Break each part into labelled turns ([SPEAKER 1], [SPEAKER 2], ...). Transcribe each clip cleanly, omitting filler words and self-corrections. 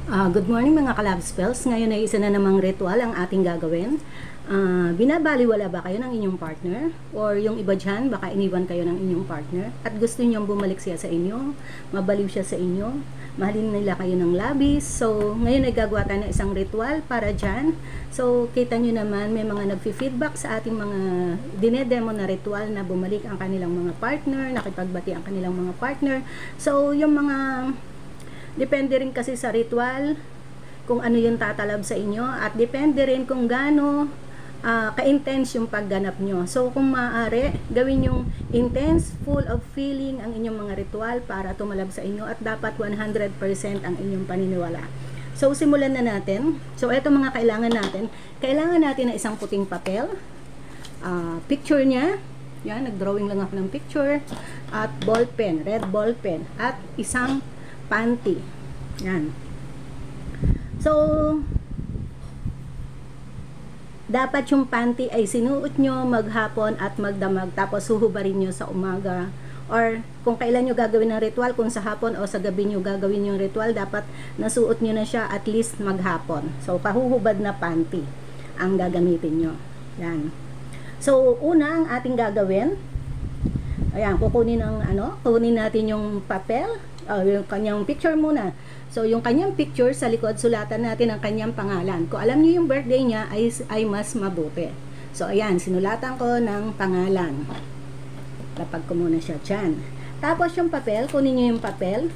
[SPEAKER 1] Good morning mga ka-love spells. Ngayon ay isa na namang ritual ang ating gagawin. Binabaliwala ba kayo ng inyong partner? Or yung iba dyan, baka iniwan kayo ng inyong partner at gusto niyo bumalik siya sa inyo, mabaliw siya sa inyo, mahalin nila kayo ng labis. So, ngayon ay gagawa tayo ng isang ritual para dyan. So, kita nyo naman, may mga nagfi-feedback sa ating mga dinedemo na ritual na bumalik ang kanilang mga partner, nakipagbati ang kanilang mga partner. So, yung mga depende rin kasi sa ritual kung ano yung tatalab sa inyo at depende rin kung gaano ka-intense yung pagganap nyo. So kung maaari, gawin yung intense, full of feeling ang inyong mga ritual para tumalab sa inyo at dapat 100% ang inyong paniniwala. So simulan na natin. So eto mga kailangan natin. Kailangan natin ng isang puting papel. Picture niya. Yan, nag-drawing lang ako ng picture. At ball pen, red ball pen. At isang panty. Yan. So, dapat yung panty ay sinuot nyo maghapon at magdamag. Tapos huhubarin nyo sa umaga. Or kung kailan nyo gagawin ng ritual, kung sa hapon o sa gabi nyo gagawin yung ritual, dapat nasuot nyo na siya at least maghapon. So, pahuhubad na panty ang gagamitin nyo. Yan. So, una ang ating gagawin, ayan, kukunin natin yung papel, yung kanyang picture muna. So, yung kanyang picture sa likod, sulatan natin ang kanyang pangalan. Kung alam niyo yung birthday niya, ay mas mabuti. So, ayan, sinulatan ko ng pangalan. Lapag ko muna siya dyan. Tapos yung papel, kunin niyo yung papel,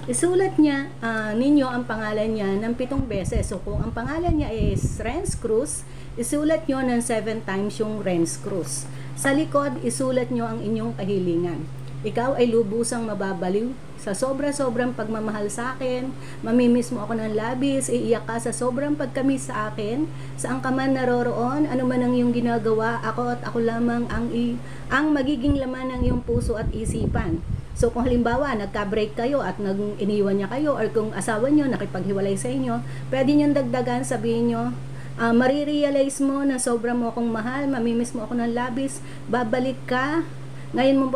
[SPEAKER 1] isulat niya, ninyo ang pangalan niya ng 7 beses. So, kung ang pangalan niya is Renz Cruz, isulat niyo ng 7 times yung Renz Cruz. Sa likod, isulat nyo ang inyong kahilingan. Ikaw ay lubusang mababaliw sa sobra-sobrang pagmamahal sa akin. Mamimiss mo ako ng labis. Iiyak ka sa sobrang pagkamis sa akin. Saan ka man naroroon, ano man ang iyong ginagawa, ako at ako lamang ang magiging laman ng iyong puso at isipan. So kung halimbawa, nagka-break kayo at iniwan niya kayo, or kung asawa niyo nakipaghiwalay sa inyo, pwede niyong dagdagan, sabihin niyo, marirealize mo na sobra mo akong mahal, mamimiss mo ako ng labis, babalik ka, ngayon mo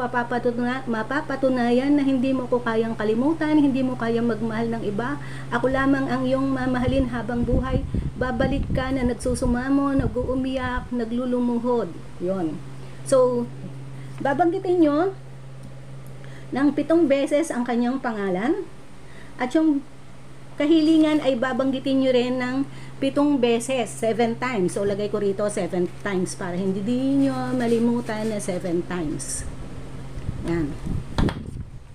[SPEAKER 1] mapapatunayan na hindi mo ko kayang kalimutan, hindi mo kayang magmahal ng iba, ako lamang ang iyong mamahalin habang buhay, babalik ka na nagsusumamo, nag-uumiyak, naglulumuhod. Yon. So, babanggitin nyo ng 7 beses ang kanyang pangalan, at yung kahilingan ay babanggitin nyo rin ng 7 beses, 7 times. So, lagay ko rito 7 times para hindi nyo malimutan na 7 times. Yan.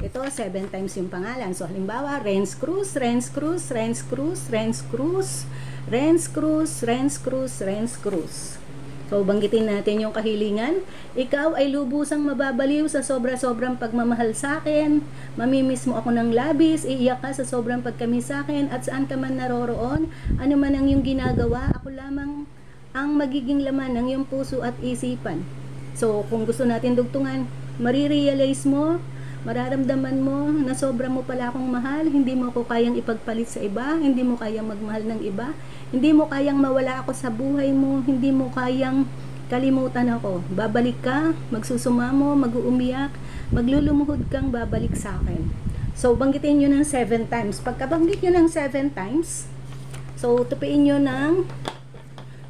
[SPEAKER 1] Ito, 7 times yung pangalan. So, halimbawa, Renz Cruz, Renz Cruz, Renz Cruz, Renz Cruz, Renz Cruz, Renz Cruz, Renz Cruz. So, banggitin natin yung kahilingan. Ikaw ay lubusang mababaliw sa sobra-sobrang pagmamahal sa akin. Mamimiss mo ako ng labis. Iiyak ka sa sobrang pagkamis sa akin. At saan ka man naroroon, ano man ang iyong ginagawa, ako lamang ang magiging laman ng iyong puso at isipan. So, kung gusto natin dugtungan, marirealize mo, mararamdaman mo na sobra mo pala akong mahal, hindi mo ko kayang ipagpalit sa iba, hindi mo kayang magmahal ng iba, hindi mo kayang mawala ako sa buhay mo, hindi mo kayang kalimutan ako. Babalik ka, magsusumamo, mag-uumiyak, maglulumuhod kang babalik sa akin. So, banggitin nyo ng 7 times. Pagkabanggit nyo ng 7 times, so, tupiin nyo ng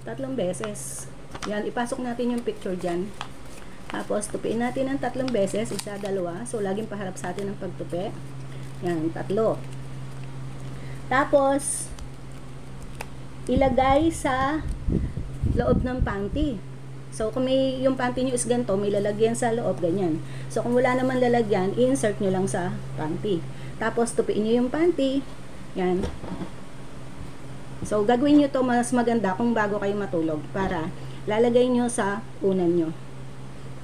[SPEAKER 1] 3 beses. Yan, ipasok natin yung picture dyan. Tapos, tupiin natin ng 3 beses, isa, dalawa. So, laging paharap sa atin ang pagtupi. Yan, 3. Tapos, ilagay sa loob ng panty. So, kung may yung panty nyo is ganito, may lalagyan sa loob, ganyan. So, kung wala naman lalagyan, insert nyo lang sa panty. Tapos, tupiin nyo yung panty. Yan. So, gagawin nyo to mas maganda kung bago kayo matulog para lalagay nyo sa unan nyo.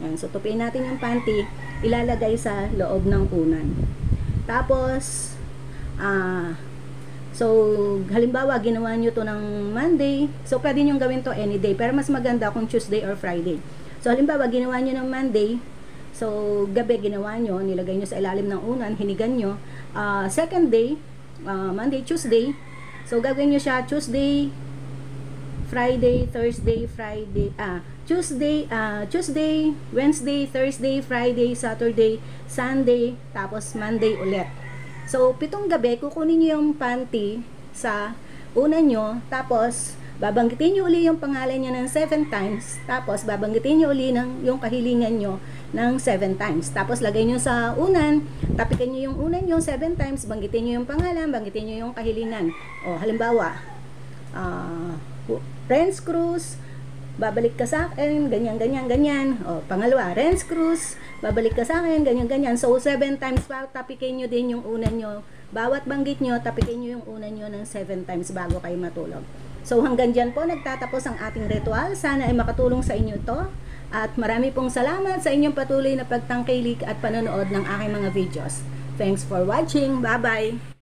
[SPEAKER 1] Yan. So, tupiin natin yung panty, ilalagay sa loob ng unan. Tapos, so, halimbawa, ginawa nyo to ng Monday. So, pwede nyo gawin to any day. Pero mas maganda kung Tuesday or Friday. So, halimbawa, ginawa nyo ng Monday. So, gabi ginawa nyo, nilagay nyo sa ilalim ng unan, hinigan nyo. Second day, Monday, Tuesday. So, gagawin nyo siya Tuesday, Friday, Thursday, Friday, Tuesday, Wednesday, Thursday, Friday, Saturday, Sunday, tapos Monday ulit. So, 7 gabi, kukunin niyo yung panty, sa unan nyo, tapos babanggitin nyo uli yung pangalan nyo ng 7 times, tapos babanggitin nyo uli yung kahilingan nyo ng 7 times. Tapos lagay nyo sa unan, tapikin nyo yung unan nyo 7 times, banggitin nyo yung pangalan, banggitin nyo yung kahilingan. O, halimbawa, Renz Cruz, babalik ka sa akin, ganyan, ganyan, ganyan. O, pangalawa, Renz Cruz, babalik ka sa akin, ganyan, ganyan. So, 7 times pa, tapikin nyo din yung unan nyo. Bawat banggit nyo, tapikin nyo yung unan nyo ng 7 times bago kayo matulog. So, hanggang dyan po nagtatapos ang ating ritual. Sana ay makatulong sa inyo ito. At marami pong salamat sa inyong patuloy na pagtangkilik at panonood ng aking mga videos. Thanks for watching. Bye-bye!